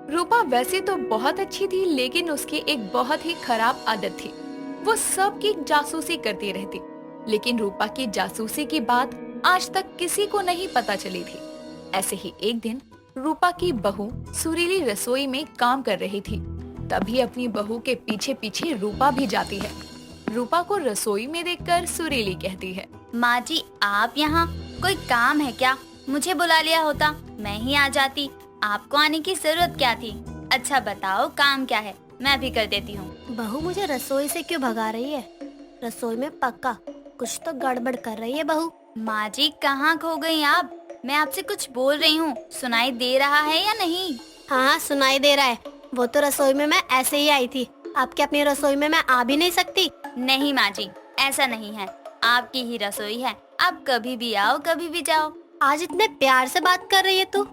रूपा वैसे तो बहुत अच्छी थी, लेकिन उसकी एक बहुत ही खराब आदत थी। वो सबकी जासूसी करती रहती, लेकिन रूपा की जासूसी की बात आज तक किसी को नहीं पता चली थी। ऐसे ही एक दिन रूपा की बहू सुरीली रसोई में काम कर रही थी। तभी अपनी बहू के पीछे पीछे रूपा भी जाती है। रूपा को रसोई में देखकर सुरीली कहती है, माँ जी, आप यहाँ? कोई काम है क्या? मुझे बुला लिया होता, मैं ही आ जाती। आपको आने की जरूरत क्या थी? अच्छा बताओ, काम क्या है, मैं भी कर देती हूँ। बहू मुझे रसोई से क्यों भगा रही है? रसोई में पक्का कुछ तो गड़बड़ कर रही है बहू। माँ जी, कहाँ खो गई आप? मैं आपसे कुछ बोल रही हूँ, सुनाई दे रहा है या नहीं? हाँ, सुनाई दे रहा है। वो तो रसोई में मैं ऐसे ही आई थी। आपके अपनी रसोई में मैं आ भी नहीं सकती? नहीं माँ जी, ऐसा नहीं है, आपकी ही रसोई है, आप कभी भी आओ कभी भी जाओ। आज इतने प्यार से बात कर रही है तू।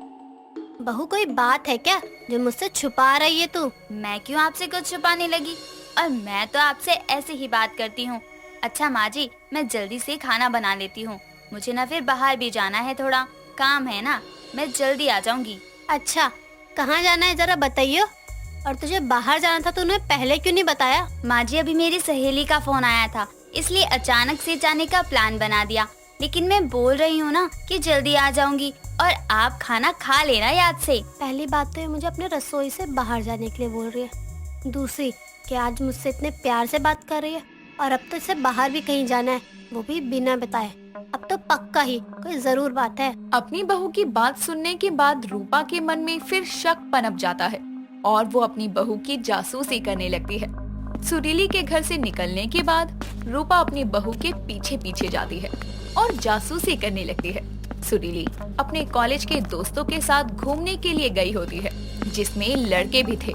बहू कोई बात है क्या जो मुझसे छुपा रही है तू? मैं क्यों आपसे कुछ छुपाने लगी? और मैं तो आपसे ऐसे ही बात करती हूँ। अच्छा माँ जी, मैं जल्दी से खाना बना लेती हूँ, मुझे ना फिर बाहर भी जाना है, थोड़ा काम है ना, मैं जल्दी आ जाऊंगी। अच्छा, कहाँ जाना है जरा बताइए। और तुझे बाहर जाना था, तूने पहले क्यों नहीं बताया? माँ जी, अभी मेरी सहेली का फोन आया था, इसलिए अचानक से जाने का प्लान बना दिया। लेकिन मैं बोल रही हूँ ना कि जल्दी आ जाऊंगी, और आप खाना खा लेना याद से। पहली बात तो ये मुझे अपने रसोई से बाहर जाने के लिए बोल रही है। दूसरी कि आज मुझसे इतने प्यार से बात कर रही है, और अब तो इसे बाहर भी कहीं जाना है, वो भी बिना बताए। अब तो पक्का ही कोई जरूर बात है। अपनी बहू की बात सुनने के बाद रूपा के मन में फिर शक पनप जाता है और वो अपनी बहू की जासूसी करने लगती है। सुरीली के घर से निकलने के बाद रूपा अपनी बहू के पीछे पीछे जाती है और जासूसी करने लगती है। सुरीली अपने कॉलेज के दोस्तों के साथ घूमने के लिए गई होती है, जिसमें लड़के भी थे।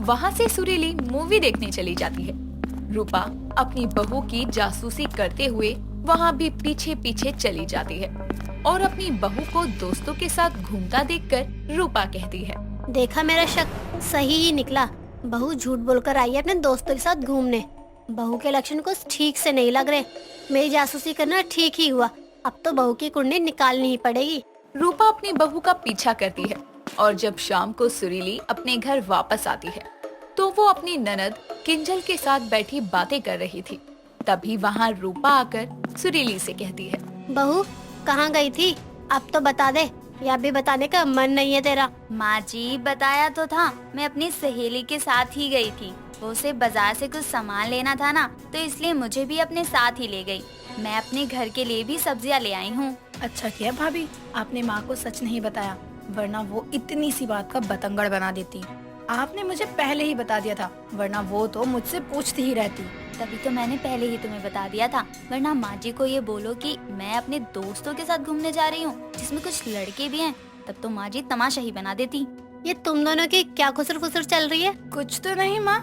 वहाँ से सुरीली मूवी देखने चली जाती है। रूपा अपनी बहू की जासूसी करते हुए वहाँ भी पीछे पीछे चली जाती है और अपनी बहू को दोस्तों के साथ घूमता देखकर रूपा कहती है, देखा, मेरा शक सही ही निकला। बहू झूठ बोलकर आई है अपने दोस्तों के साथ घूमने। बहू के लक्षण कुछ ठीक से नहीं लग रहे। मेरी जासूसी करना ठीक ही हुआ। अब तो बहू की कुंडली निकालनी ही पड़ेगी। रूपा अपनी बहू का पीछा करती है और जब शाम को सुरीली अपने घर वापस आती है तो वो अपनी ननद किंजल के साथ बैठी बातें कर रही थी। तभी वहाँ रूपा आकर सुरीली से कहती है, बहू कहाँ गई थी? अब तो बता दे, या भी बताने का मन नहीं है तेरा? माँ जी, बताया तो था, मैं अपनी सहेली के साथ ही गई थी। वो उसे बाजार से कुछ सामान लेना था ना, तो इसलिए मुझे भी अपने साथ ही ले गई। मैं अपने घर के लिए भी सब्जियाँ ले आई हूँ। अच्छा किया भाभी, आपने माँ को सच नहीं बताया, वरना वो इतनी सी बात का बतंगड़ बना देती। आपने मुझे पहले ही बता दिया था, वरना वो तो मुझसे पूछती ही रहती। तभी तो मैंने पहले ही तुम्हें बता दिया था, वरना माँ जी को ये बोलो कि मैं अपने दोस्तों के साथ घूमने जा रही हूँ, जिसमें कुछ लड़के भी हैं, तब तो माँ जी तमाशा ही बना देती। ये तुम दोनों की क्या खुसर फुसर चल रही है? कुछ तो नहीं माँ,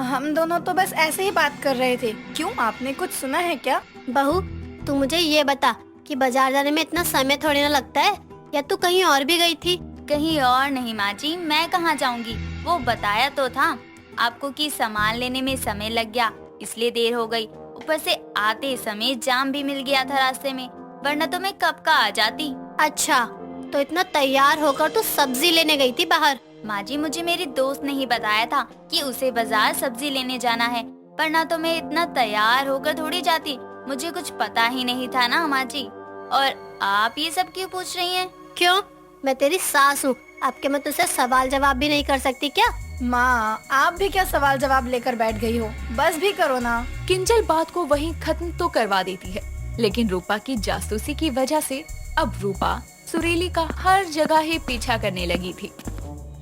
हम दोनों तो बस ऐसे ही बात कर रहे थे। क्यों, आपने कुछ सुना है क्या? बहू तू मुझे ये बता कि बाजार जाने में इतना समय थोड़ी ना लगता है, या तू कहीं और भी गई थी? कहीं और नहीं माँ जी, मैं कहाँ जाऊँगी, वो बताया तो था आपको कि सामान लेने में समय लग गया, इसलिए देर हो गई। ऊपर से आते समय जाम भी मिल गया था रास्ते में, वरना तो मैं कब का आ जाती। अच्छा, तो इतना तैयार होकर तू सब्जी लेने गई थी बाहर? माँ जी, मुझे मेरी दोस्त ने ही बताया था कि उसे बाजार सब्जी लेने जाना है, वरना तो मैं इतना तैयार होकर थोड़ी जाती, मुझे कुछ पता ही नहीं था ना माँ जी। और आप ये सब क्यों पूछ रही हैं? क्यों, मैं तेरी सास हूँ, आपके मैं तुझसे सवाल जवाब भी नहीं कर सकती क्या? माँ, आप भी क्या सवाल जवाब लेकर बैठ गई हो, बस भी करो ना। किंजल बात को वहीं खत्म तो करवा देती है, लेकिन रूपा की जासूसी की वजह से अब रूपा सुरीली का हर जगह ही पीछा करने लगी थी।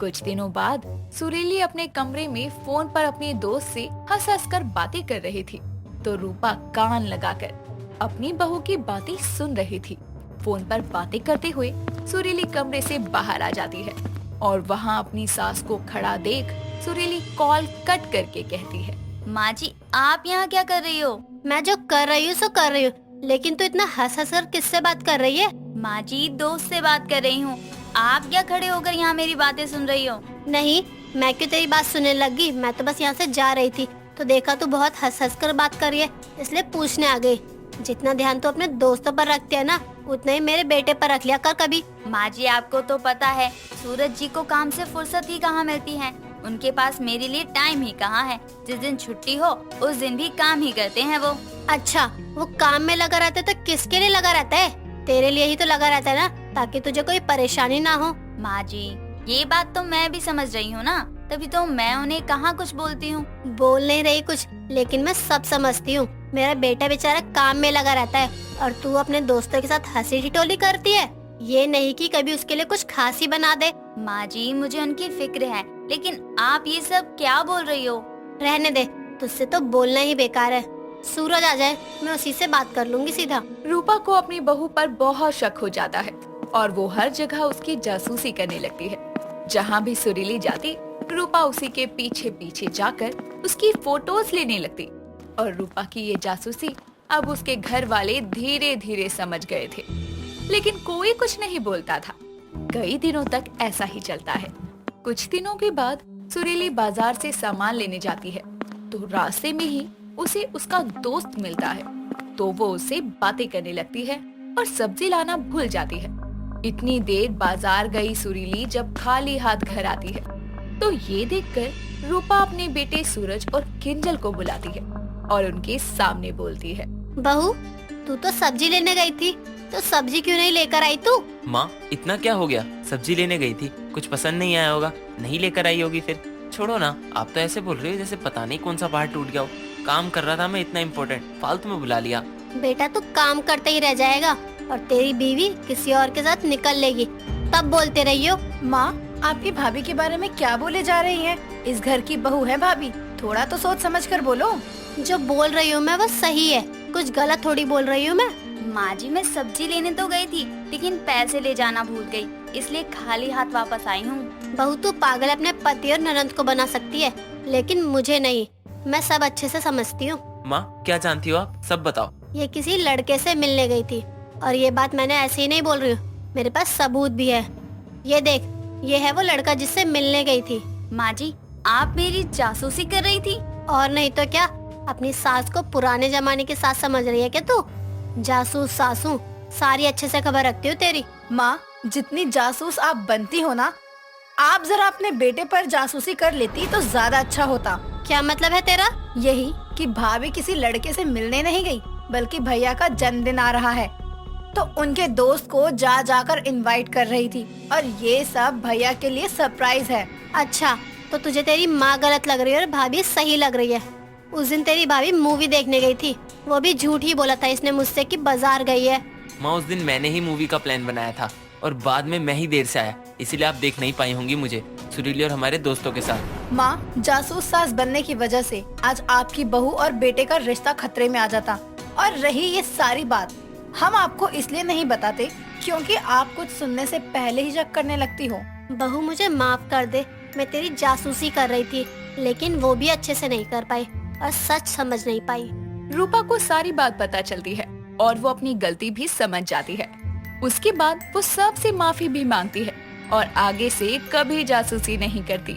कुछ दिनों बाद सुरीली अपने कमरे में फोन पर अपने दोस्त से हंस हंस कर बातें कर रही थी, तो रूपा कान लगाकर अपनी बहू की बातें सुन रही थी। फोन पर बातें करते हुए सुरीली कमरे से बाहर आ जाती है और वहाँ अपनी सास को खड़ा देख सुरीली कॉल कट करके कहती है, माँ जी, आप यहाँ क्या कर रही हो? मैं जो कर रही हूँ सो कर रही हूँ, लेकिन तू इतना हंस हंस कर किससे बात कर रही है? माँ जी, दोस्त से बात कर रही हूँ। आप क्या खड़े होकर यहाँ मेरी बातें सुन रही हो? नहीं, मैं क्यों तेरी बात सुनने लगी, मैं तो बस यहाँ से जा रही थी, तो देखा तू बहुत हंस हंस कर बात कर रही है, इसलिए पूछने आ गई। जितना ध्यान तू अपने दोस्तों पर रखती है ना, उतना ही मेरे बेटे पर रख लिया कर कभी। माँ जी आपको तो पता है सूरज जी को काम से फुर्सत ही कहाँ मिलती है। उनके पास मेरे लिए टाइम ही कहाँ है। जिस दिन छुट्टी हो उस दिन भी काम ही करते हैं वो। अच्छा, वो काम में लगा रहता है तो किसके लिए लगा रहता है? तेरे लिए ही तो लगा रहता है ना, ताकि तुझे कोई परेशानी ना हो। माँ जी ये बात तो मैं भी समझ रही हूँ ना, तभी तो मैं उन्हें कहाँ कुछ बोलती हूँ। बोल नहीं रही कुछ, लेकिन मैं सब समझती हूँ। मेरा बेटा बेचारा काम में लगा रहता है और तू अपने दोस्तों के साथ हंसी ठिठोली करती है। ये नहीं कि कभी उसके लिए कुछ खास ही बना दे। माँ जी मुझे उनकी फिक्र है, लेकिन आप ये सब क्या बोल रही हो? रहने दे, तुझसे तो बोलना ही बेकार है। सूरज आ जाए, मैं उसी से बात कर लूंगी सीधा। रूपा को अपनी बहू पर बहुत शक हो जाता है और वो हर जगह उसकी जासूसी करने लगती है। जहाँ भी सुरीली जाती, रूपा उसी के पीछे पीछे जाकर उसकी फोटोज लेने लगती। और रूपा की ये जासूसी अब उसके घर वाले धीरे धीरे समझ गए थे, लेकिन कोई कुछ नहीं बोलता था। कई दिनों तक ऐसा ही चलता है। कुछ दिनों के बाद सुरीली बाजार से सामान लेने जाती है तो रास्ते में ही उसे उसका दोस्त मिलता है। तो वो उससे बातें करने लगती है और सब्जी लाना भूल जाती है। इतनी देर बाजार गई सुरीली जब खाली हाथ घर आती है तो ये देखकर रूपा अपने बेटे सूरज और किंजल को बुलाती है और उनके सामने बोलती है, बहू, तू तो सब्जी लेने गई थी, तो सब्जी क्यों नहीं लेकर आई तू? माँ इतना क्या हो गया? सब्जी लेने गई थी, कुछ पसंद नहीं आया होगा, नहीं लेकर आई होगी फिर। छोड़ो ना, आप तो ऐसे बोल रहे हो जैसे पता नहीं कौन सा पहाड़ टूट गया हो। काम कर रहा था मैं इतना इम्पोर्टेंट, फालतू में बुला लिया। बेटा तू काम करते ही रह जाएगा और तेरी बीवी किसी और के साथ निकल लेगी, तब बोलते रहियो। माँ आपकी भाभी के बारे में क्या बोले जा रही हैं? इस घर की बहू है भाभी, थोड़ा तो सोच समझ कर बोलो। जो बोल रही हूँ मैं वो सही है, कुछ गलत थोड़ी बोल रही हूँ मैं। माँ जी मैं सब्जी लेने तो गई थी, लेकिन पैसे ले जाना भूल गई, इसलिए खाली हाथ वापस आई हूँ। बहू तू पागल अपने पति और ननद को बना सकती है, लेकिन मुझे नहीं। मैं सब अच्छे से समझती हूँ। माँ क्या जानती हो आप, सब बताओ। ये किसी लड़के से मिलने गई थी और ये बात मैंने ऐसे ही नहीं बोल रही हूँ, मेरे पास सबूत भी है। ये देख, ये है वो लड़का जिससे मिलने गई थी। माँ जी आप मेरी जासूसी कर रही थी? और नहीं तो क्या, अपनी सास को पुराने जमाने की सास समझ रही है क्या तू? जासूस सासू सारी अच्छे से खबर रखती हो तेरी। माँ जितनी जासूस आप बनती हो ना, आप जरा अपने बेटे पर जासूसी कर लेती तो ज्यादा अच्छा होता। क्या मतलब है तेरा? यही कि भाभी किसी लड़के से मिलने नहीं गई, बल्कि भैया का जन्मदिन आ रहा है तो उनके दोस्त को जा जाकर इनवाइट कर रही थी, और ये सब भैया के लिए सरप्राइज है। अच्छा, तो तुझे तेरी माँ गलत लग रही है और भाभी सही लग रही है। उस दिन तेरी भाभी मूवी देखने गई थी, वो भी झूठ ही बोला था इसने मुझसे कि बाजार गई है। माँ उस दिन मैंने ही मूवी का प्लान बनाया था और बाद में मैं ही देर से आया, इसीलिए आप देख नहीं पाई होंगी मुझे सुरीली और हमारे दोस्तों के साथ। माँ जासूस सास बनने की वजह से आज आपकी बहू और बेटे का रिश्ता खतरे में आ जाता। और रही ये सारी बात, हम आपको इसलिए नहीं बताते क्योंकि आप कुछ सुनने से पहले ही शक करने लगती हो। बहू मुझे माफ कर दे, मैं तेरी जासूसी कर रही थी, लेकिन वो भी अच्छे से नहीं कर पाई और सच समझ नहीं पाई। रूपा को सारी बात पता चलती है और वो अपनी गलती भी समझ जाती है। उसके बाद वो सबसे माफी भी मांगती है और आगे से कभी जासूसी नहीं करती।